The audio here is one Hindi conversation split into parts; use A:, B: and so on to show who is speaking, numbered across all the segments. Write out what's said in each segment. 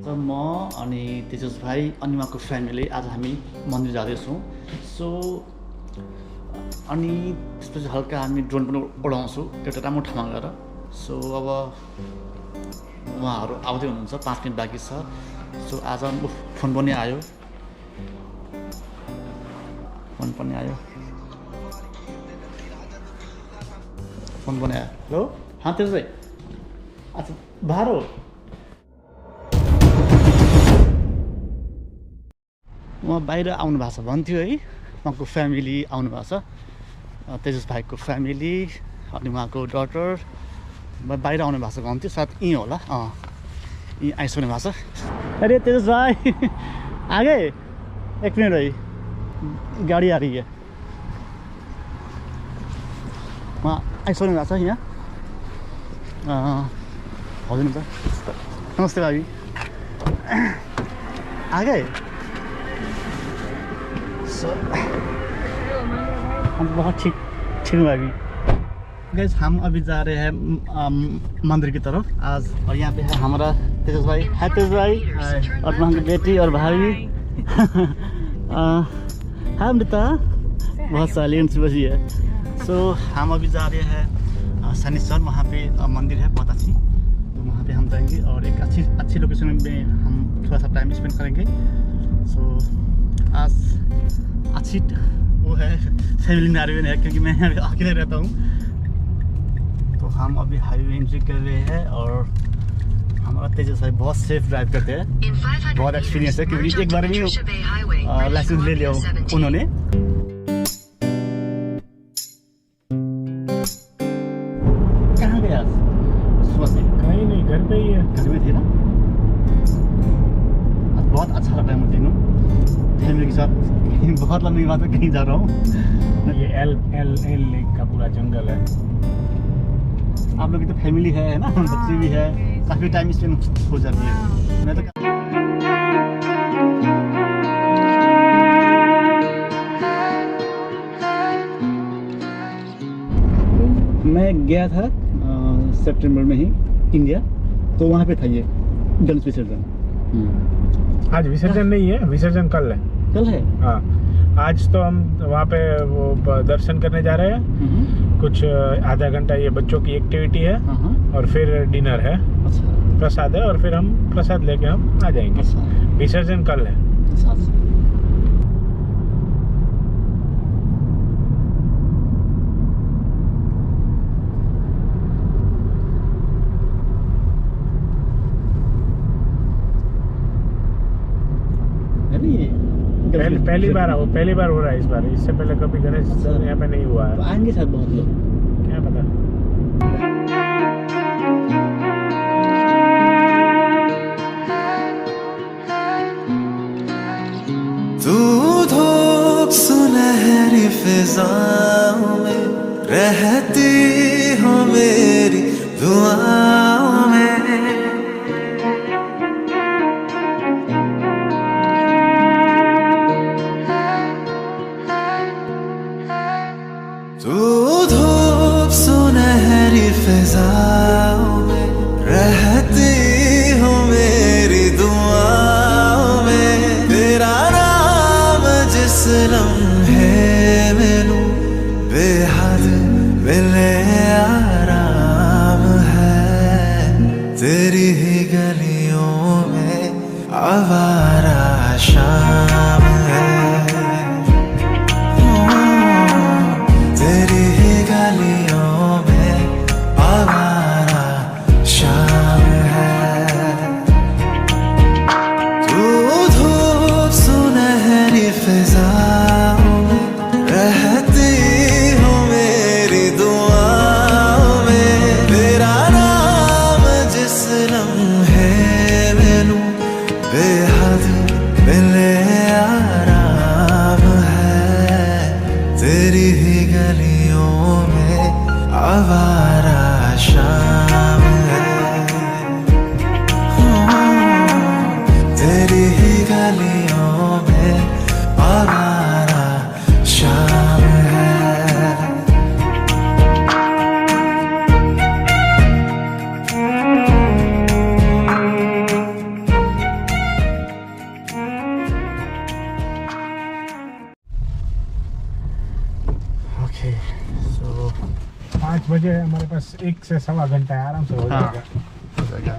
A: म अनि तेजस भाइ अनि उहाँको फ्यामिली आज हामी मन्दिर जाँदैछौँ। सो अनि त्यसपछि हल्का हामी ड्रोन पनि उडाउँछौँ एउटा राम्रो ठाउँमा गएर। सो अब उहाँहरू आउँदै हुनुहुन्छ, 5 मिनट बाँकी छ। सो आज फोन पनि आयो, फोन पनि आयो। हेलो, हाँ तेज भाइ, अच्छा बाहर हो? उहाँ बाहिर आउनु भएको छ भन्थ्यो है, उहाँको फ्यामिली आउनु भएको छ, तेजस भाइको फ्यामिली अनि उहाँको डटर बाहिर आउनु भएको छ भन्थ्यो, सायद यहीँ होला। यहीँ आइसक्नु भएको छ। अरे तेजस भाइ आ गए? एक मिनट भाई, गाड़ी आ रही है। वहाँ आइसक्नु भएको छ यहाँ। हजुर नमस्ते भाभी, आ गए? हम बहुत ठीक भाभी। गाइस हम अभी जा रहे हैं मंदिर की तरफ आज, और यहाँ पे है हमारा तेजस भाई। है तेजस भाई, और वहाँ की बेटी और भाभी। हाँ अमृता, बहुत साइलेंट बसी है। सो हम अभी जा रहे हैं सनीचन, वहाँ पे मंदिर है बहुत अच्छी, तो वहाँ पे हम जाएंगे और एक अच्छी लोकेशन में हम थोड़ा सा टाइम स्पेंड करेंगे। सो आज अच्छी वो है, फैमिली नारियल है क्योंकि मैं यहाँ अकेले रहता हूँ। तो हम अभी हाईवे एंट्री कर रहे हैं और हमारा तेजस भाई बहुत सेफ ड्राइव करते हैं, बहुत एक्सपीरियंस है क्योंकि एक बार भी लाइसेंस ले लिया उन्होंने। कहाँ गए आज? सुबह से
B: कहीं नहीं, घर पे ही है।
A: घर में थे ना? आज बहुत अच्छा लग रहा है मुझे ना, फैमिली के साथ बहुत लंबी बात है, कहीं जा रहा हूँ।
B: ये एल लेक का पूरा जंगल है।
A: आप लोग की तो फैमिली है ना, बच्चे भी है, काफी टाइम स्पेंड हो जाती है। मैं तो मैं गया था सितंबर में ही इंडिया, तो वहाँ पे था ये गणेश विसर्जन।
B: आज विसर्जन नहीं है, विसर्जन कल है।
A: कल है?
B: हाँ, आज तो हम वहाँ पे वो दर्शन करने जा रहे हैं। कुछ आधा घंटा ये बच्चों की एक्टिविटी है और फिर डिनर है। अच्छा। प्रसाद है और फिर हम प्रसाद लेके हम आ जाएंगे। अच्छा। विसर्जन कल है। अच्छा। पहली बार हो रहा है इस बार, इससे पहले कभी गणेश यहाँ पे नहीं हुआ है।
A: तो आएंगे शायद बहुत लोग,
B: क्या पता।
C: तू धूप सुनहरी फिजाओं में रहती हो मेरी दुआओं में। तू धूप सुनहरी फिजाओं में रहती हो मेरी दुआओं में। तेरा नाम जिस लम्हे मैनू बेहद मिले आराम है। तेरी ही गलियों में आवारा शाम है। तेरी ही गलियों में आवारा शाम है। तू धूप सुनहरी फिजाओं में रहती हो मेरी दुआओं में। तेरा नाम जिस लम्हे मैनू बेहद
B: बजे हमारे पास 1 से सवा घंटा है, आराम से हो जाएगा।
A: हो जाएगा।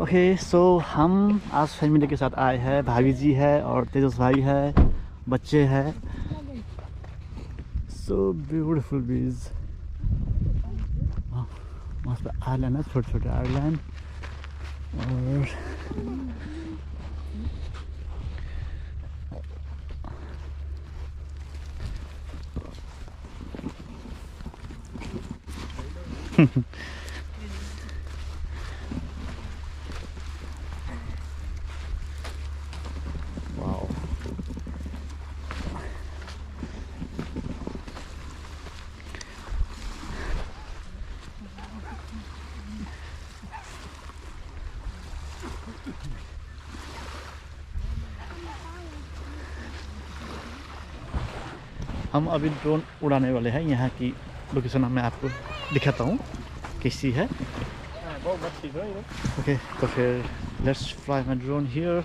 A: ओके, सो हम आज फैमिली के साथ आए हैं। भाभी जी है और तेजस भाई है, बच्चे हैं। सो ब्यूटीफुल बीच, मस्त आइलैंड है, छोटे छोटे आइलैंड। और वाओ, हम अभी ड्रोन उड़ाने वाले हैं। यहाँ की लोकेशन मैं आपको दिखाता हूँ कैसी है। ओके, तो फिर let's fly my drone here.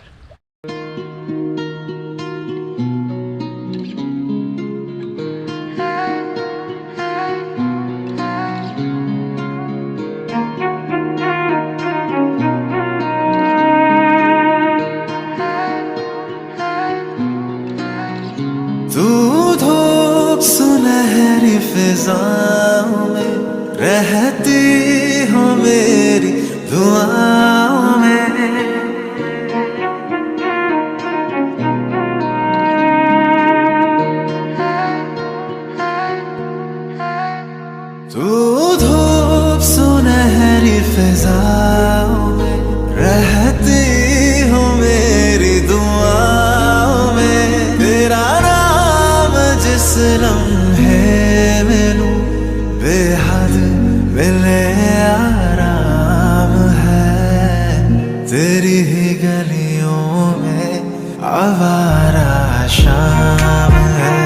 C: तू धूप सुनहरी फिजाओं में रहती हो मेरी दुआओं में। तू धूप सुनहरी फिजाओं में रहती हो मेरी दुआओं में। तेरा नाम जिस लम्हे में लूं बेहद मिले आराम है। तेरी ही गलियों में आवारा शाम है।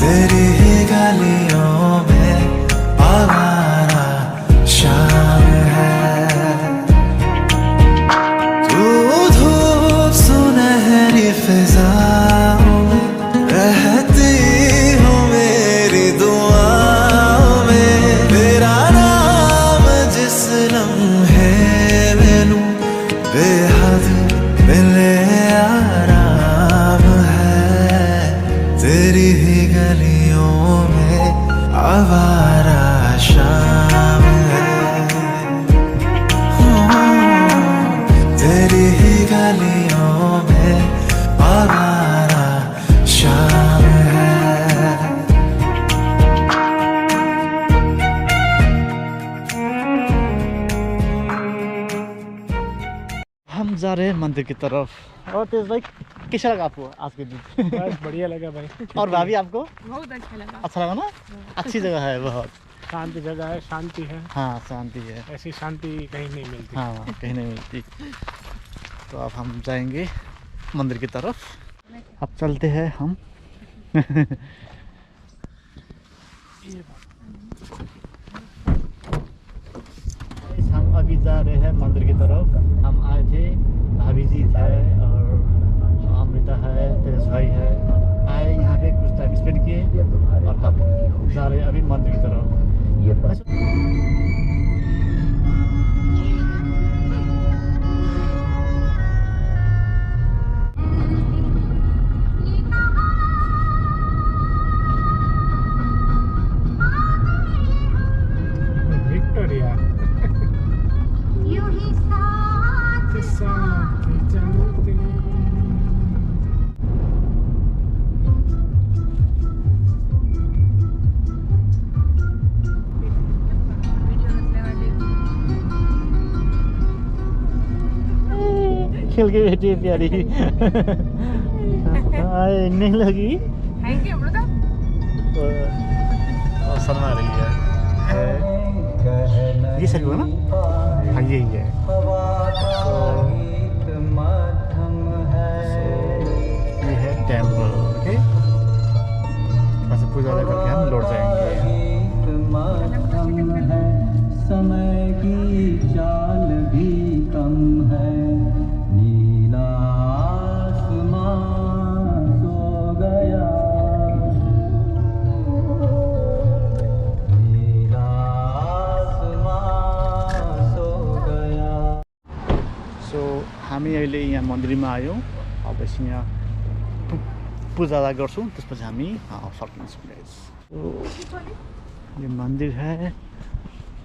C: तेरी ही गलियों में आवारा शाम है। तू धूप सुनहरी फिजाओं में रहती हो मेरी दुआओं में। तेरा नाम जिस लम्हे में लूं बेहद मिले आराम है। तेरी ही गलियों में आवारा शाम है। तेरी ही गलियों में आवारा शाम है।
A: हम जा रहे हैं मंदिर की तरफ। और तेज भाई, कैसा लगा आपको आज के दिन?
B: बस बढ़िया लगा भाई।
A: और भाभी आपको?
D: बहुत अच्छा लगा।
A: अच्छा लगा ना? अच्छी जगह है बहुत।
B: शांति जगह है, शांति है।
A: हाँ, शांति है।
B: ऐसी शांति कहीं नहीं मिलती।
A: हाँ, कहीं नहीं मिलती। तो अब हम जाएंगे मंदिर की तरफ। अब चलते हैं हम। हम अभी जा रहे हैं मंदिर की तरफ। हम आए थे, भाभी जी है और अमृता है, तेज भाई है। आए यहाँ पे कुछ टाइम स्पेंड किए और हम जा रहे हैं अभी मंदिर की तरफ।
B: विक्टोरिया के साथ चलते।
A: खेल के बैठी है प्यारी। नहीं लगी और शर्मा रही है। ये सही हुआ ना? हाँ, यही है। ये है टेम्पल। ओके, बस पूजा करके हम लौट जाएंगे।
E: समय की चाल भी कम है, नीला आसमान
A: हामी अहिले यहाँ मन्दिरमा आयौँ अब एकछिन यहाँ पूजा गर्छौँ त्यसपछि हामी फर्किन्छौँ गाइस तो ये मंदिर है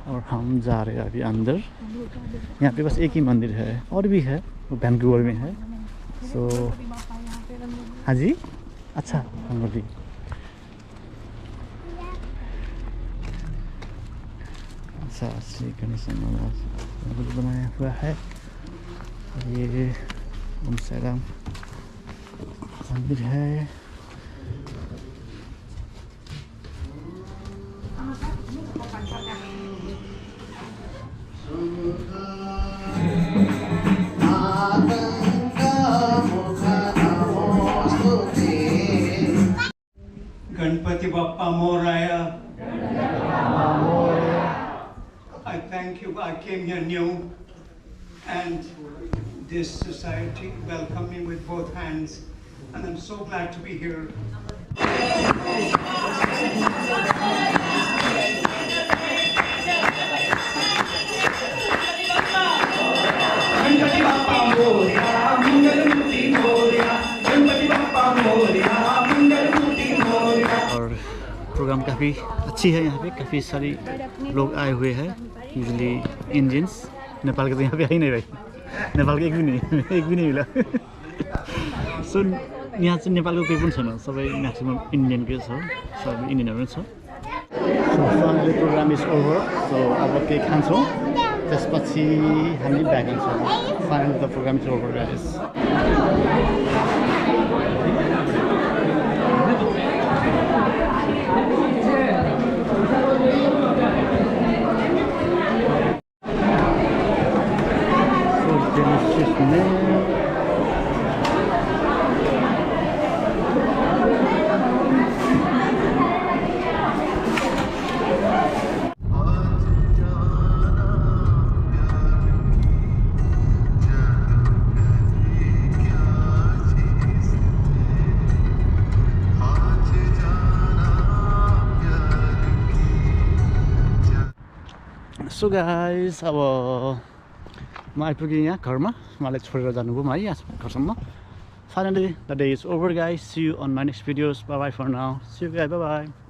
A: और हम जा रहे हैं अभी अंदर यहाँ पे बस एक ही मंदिर है और भी है वो वैंकूवर में है सो हाँ जी अच्छा रंगोली अच्छा श्री गणेश रंगोली बनाया हुआ है ये ओम साईराम मंदिर है
D: Ganpati Bappa Moraya. I thank you. I came here new and this society welcomed me with both hands and I'm so glad to be here. Ganpati Bappa Moraya, Mangal Murti Moraya, Ganpati Bappa Moraya, Mangal Murti Moraya.
A: और प्रोग्राम काफ़ी अच्छी है यहाँ पे काफ़ी सारी लोग आए हुए हैं यूजली इंडियंस नेपाल के तो यहाँ पे है ही नहीं भाई नेपाल के एक भी नहीं मिला सो यहाँ चाहिँ नेपालको कोही पनि छैन सबै म्याक्सिमम इन्डियनकै छ सबै इन्डियनहरू छ so finally program is over so अब केही खान्छौँ त्यसपछि हामी ब्याक हुन्छौँ finally the program is over guys so guys अब म आइपुगेँ यहाँ घरमा मलाई छोडेर जानुभयो है यहाँ घरसम्म finally the day is over guys see you on my next videos bye bye for now see you guys bye by